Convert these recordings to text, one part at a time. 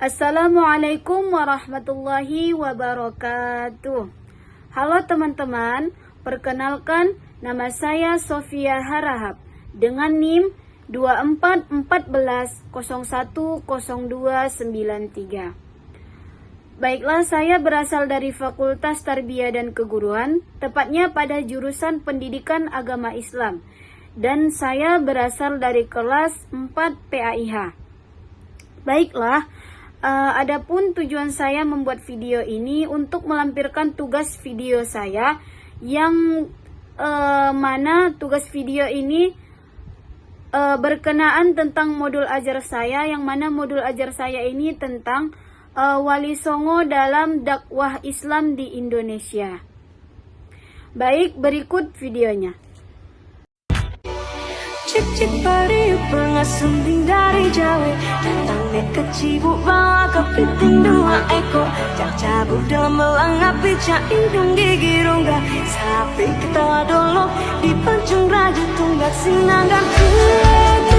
Assalamualaikum warahmatullahi wabarakatuh. Halo teman-teman, perkenalkan nama saya Sofia Harahap dengan NIM 2414010293. Baiklah, saya berasal dari Fakultas Tarbiyah dan Keguruan, tepatnya pada jurusan Pendidikan Agama Islam. Dan saya berasal dari kelas 4 PAIH. Baiklah, adapun tujuan saya membuat video ini untuk melampirkan tugas video saya yang mana tugas video ini berkenaan tentang modul ajar saya, yang mana modul ajar saya ini tentang Wali Songo dalam dakwah Islam di Indonesia. Baik, berikut videonya. Cik-cik pari pengasunding dari Jawa, datang nek ke Cibuk bawa kepiting 2 ekor. Cabut dalam melangap bica hidung gigi rongga, sapi ketawa dolok di pancung raja tunggak sinanggan sinanggan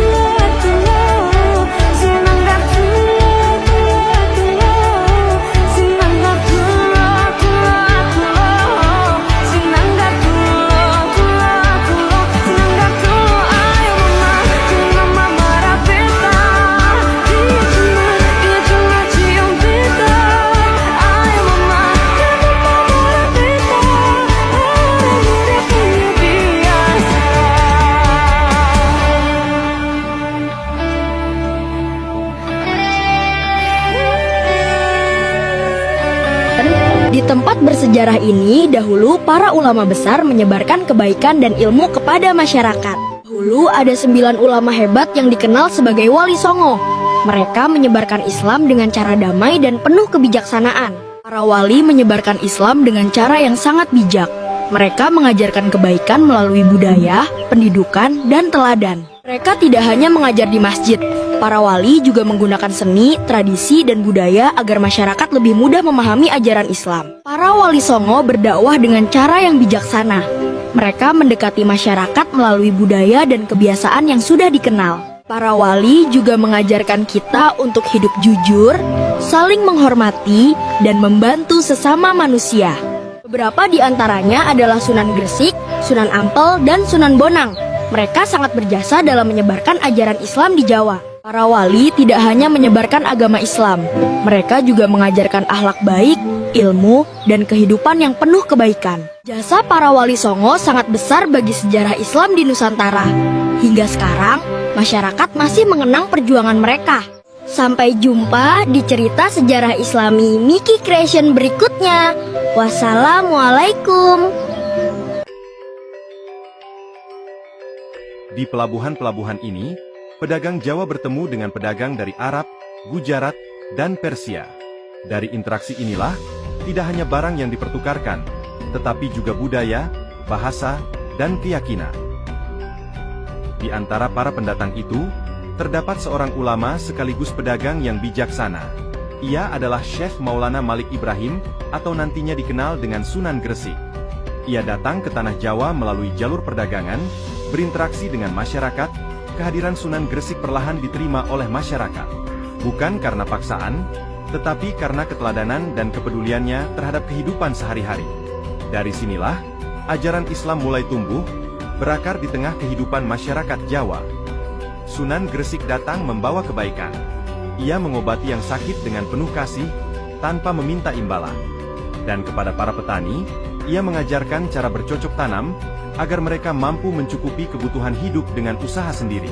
Di tempat bersejarah ini, dahulu para ulama besar menyebarkan kebaikan dan ilmu kepada masyarakat. Dahulu ada 9 ulama hebat yang dikenal sebagai Wali Songo. Mereka menyebarkan Islam dengan cara damai dan penuh kebijaksanaan. Para wali menyebarkan Islam dengan cara yang sangat bijak. Mereka mengajarkan kebaikan melalui budaya, pendidikan, dan teladan. Mereka tidak hanya mengajar di masjid. Para wali juga menggunakan seni, tradisi, dan budaya agar masyarakat lebih mudah memahami ajaran Islam. Para wali Songo berdakwah dengan cara yang bijaksana. Mereka mendekati masyarakat melalui budaya dan kebiasaan yang sudah dikenal. Para wali juga mengajarkan kita untuk hidup jujur, saling menghormati, dan membantu sesama manusia. Beberapa di antaranya adalah Sunan Gresik, Sunan Ampel, dan Sunan Bonang. Mereka sangat berjasa dalam menyebarkan ajaran Islam di Jawa. Para wali tidak hanya menyebarkan agama Islam, mereka juga mengajarkan akhlak baik, ilmu, dan kehidupan yang penuh kebaikan. Jasa para wali Songo sangat besar bagi sejarah Islam di Nusantara. Hingga sekarang, masyarakat masih mengenang perjuangan mereka. Sampai jumpa di cerita sejarah Islami Miki Creation berikutnya. Wassalamualaikum. Di pelabuhan-pelabuhan ini, pedagang Jawa bertemu dengan pedagang dari Arab, Gujarat, dan Persia. Dari interaksi inilah, tidak hanya barang yang dipertukarkan, tetapi juga budaya, bahasa, dan keyakinan. Di antara para pendatang itu, terdapat seorang ulama sekaligus pedagang yang bijaksana. Ia adalah Syekh Maulana Malik Ibrahim, atau nantinya dikenal dengan Sunan Gresik. Ia datang ke tanah Jawa melalui jalur perdagangan, berinteraksi dengan masyarakat. Kehadiran Sunan Gresik perlahan diterima oleh masyarakat. Bukan karena paksaan, tetapi karena keteladanan dan kepeduliannya terhadap kehidupan sehari-hari. Dari sinilah, ajaran Islam mulai tumbuh, berakar di tengah kehidupan masyarakat Jawa. Sunan Gresik datang membawa kebaikan. Ia mengobati yang sakit dengan penuh kasih, tanpa meminta imbalan. Dan kepada para petani, ia mengajarkan cara bercocok tanam, agar mereka mampu mencukupi kebutuhan hidup dengan usaha sendiri.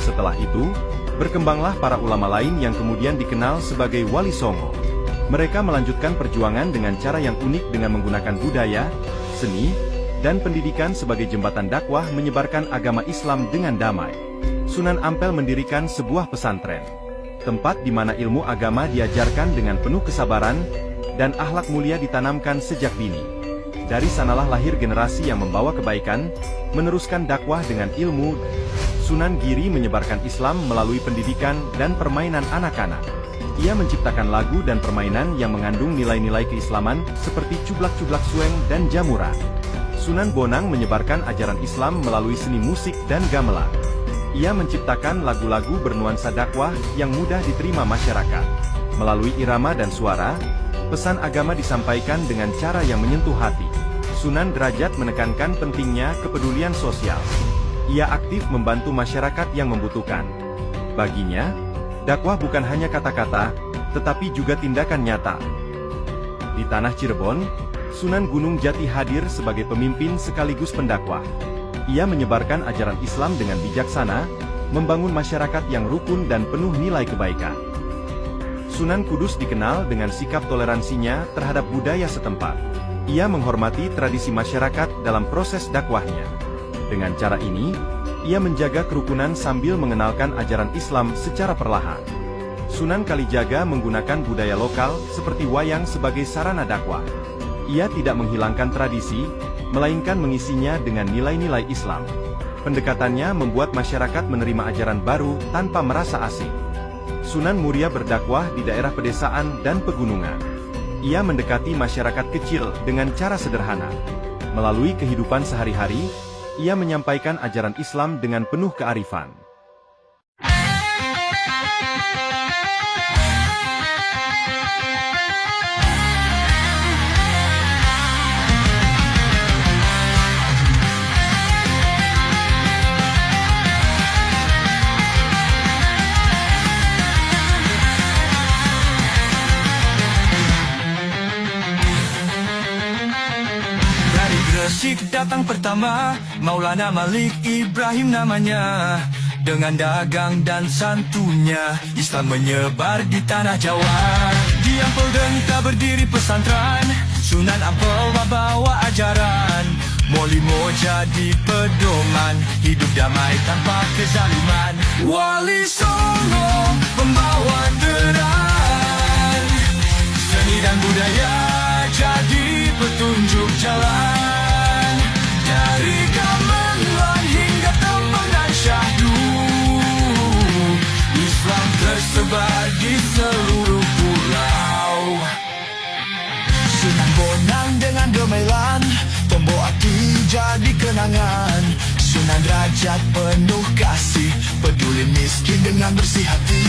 Setelah itu, berkembanglah para ulama lain yang kemudian dikenal sebagai Wali Songo. Mereka melanjutkan perjuangan dengan cara yang unik dengan menggunakan budaya, seni, dan pendidikan sebagai jembatan dakwah menyebarkan agama Islam dengan damai. Sunan Ampel mendirikan sebuah pesantren, tempat di mana ilmu agama diajarkan dengan penuh kesabaran, dan akhlak mulia ditanamkan sejak dini. Dari sanalah lahir generasi yang membawa kebaikan, meneruskan dakwah dengan ilmu. Sunan Giri menyebarkan Islam melalui pendidikan dan permainan anak-anak. Ia menciptakan lagu dan permainan yang mengandung nilai-nilai keislaman seperti cublak-cublak sueng dan jamuran. Sunan Bonang menyebarkan ajaran Islam melalui seni musik dan gamelan. Ia menciptakan lagu-lagu bernuansa dakwah yang mudah diterima masyarakat. Melalui irama dan suara, pesan agama disampaikan dengan cara yang menyentuh hati. Sunan Derajat menekankan pentingnya kepedulian sosial. Ia aktif membantu masyarakat yang membutuhkan. Baginya, dakwah bukan hanya kata-kata, tetapi juga tindakan nyata. Di tanah Cirebon, Sunan Gunung Jati hadir sebagai pemimpin sekaligus pendakwah. Ia menyebarkan ajaran Islam dengan bijaksana, membangun masyarakat yang rukun dan penuh nilai kebaikan. Sunan Kudus dikenal dengan sikap toleransinya terhadap budaya setempat. Ia menghormati tradisi masyarakat dalam proses dakwahnya. Dengan cara ini, ia menjaga kerukunan sambil mengenalkan ajaran Islam secara perlahan. Sunan Kalijaga menggunakan budaya lokal seperti wayang sebagai sarana dakwah. Ia tidak menghilangkan tradisi, melainkan mengisinya dengan nilai-nilai Islam. Pendekatannya membuat masyarakat menerima ajaran baru tanpa merasa asing. Sunan Muria berdakwah di daerah pedesaan dan pegunungan. Ia mendekati masyarakat kecil dengan cara sederhana. Melalui kehidupan sehari-hari, ia menyampaikan ajaran Islam dengan penuh kearifan. Gresik datang pertama, Maulana Malik Ibrahim namanya. Dengan dagang dan santunya, Islam menyebar di tanah Jawa. Di Ampel Denta berdiri pesantren, Sunan Ampel bawa ajaran. Molimo jadi pedoman, hidup damai tanpa kezaliman. Wali Songo membawa terang, seni dan budaya jadi petunjuk jalan. Dari gamelan hingga tembang dan syahdu, Islam tersebar di seluruh pulau. Sunan Bonang dengan gamelan, Tombo Ati jadi kenangan. Sunan Derajat penuh kasih, peduli miskin dengan bersih hati.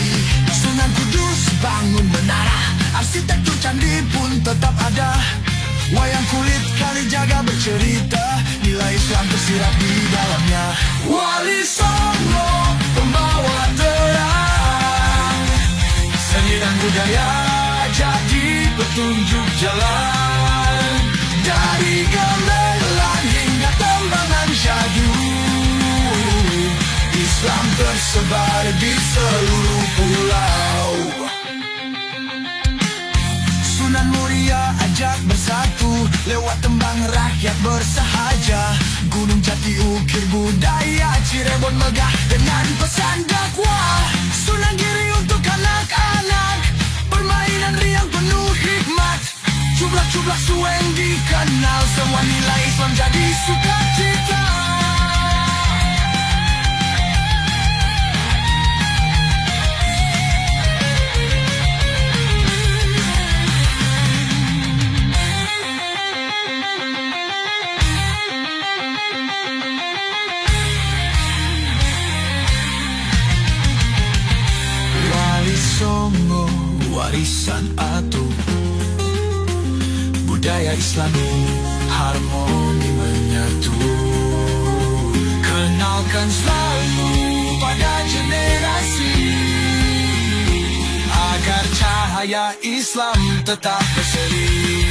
Sunan Kudus bangun menara, arsitektur candi pun tetap ada. Wayang kulit Kalijaga bercerita, nilai Islam tersirat di dalamnya. Wali Songo pembawa terang, seni dan budaya jadi petunjuk jalan. Dari gamelan hingga tembangan syahdu, Islam tersebar di seluruh pulau. Sunan Muria ajak bersatu, lewat tembang rakyat bersahaja. Gunung Jati ukir budaya, Cirebon megah dengan pesan dakwah. Sunan Giri untuk anak-anak, permainan riang penuh hikmat. Cublak-cublak sueng dikenal, semua nilai Islam jadi sukacita. Songo warisan atu, budaya Islami harmoni menyatu. Kenalkan selalu pada generasi, agar cahaya Islam tetap berseri.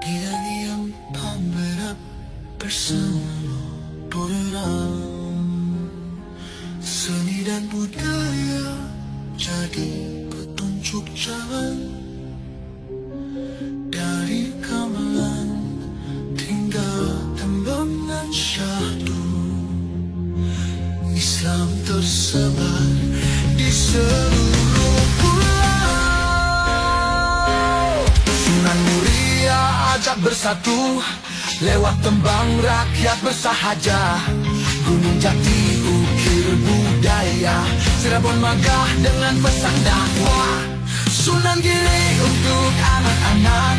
Diam-diam pameran bersama berang, seni dan budaya jadi petunjuk jalan. Dari gamelan hingga tembangan syahdu, Islam tersebar di seluruh pulau. Sunan Muria bersatu lewat tembang rakyat bersahaja. Gunung Jati ukir budaya, Cirebon megah dengan pesan dakwah. Sunan Giri untuk anak-anak,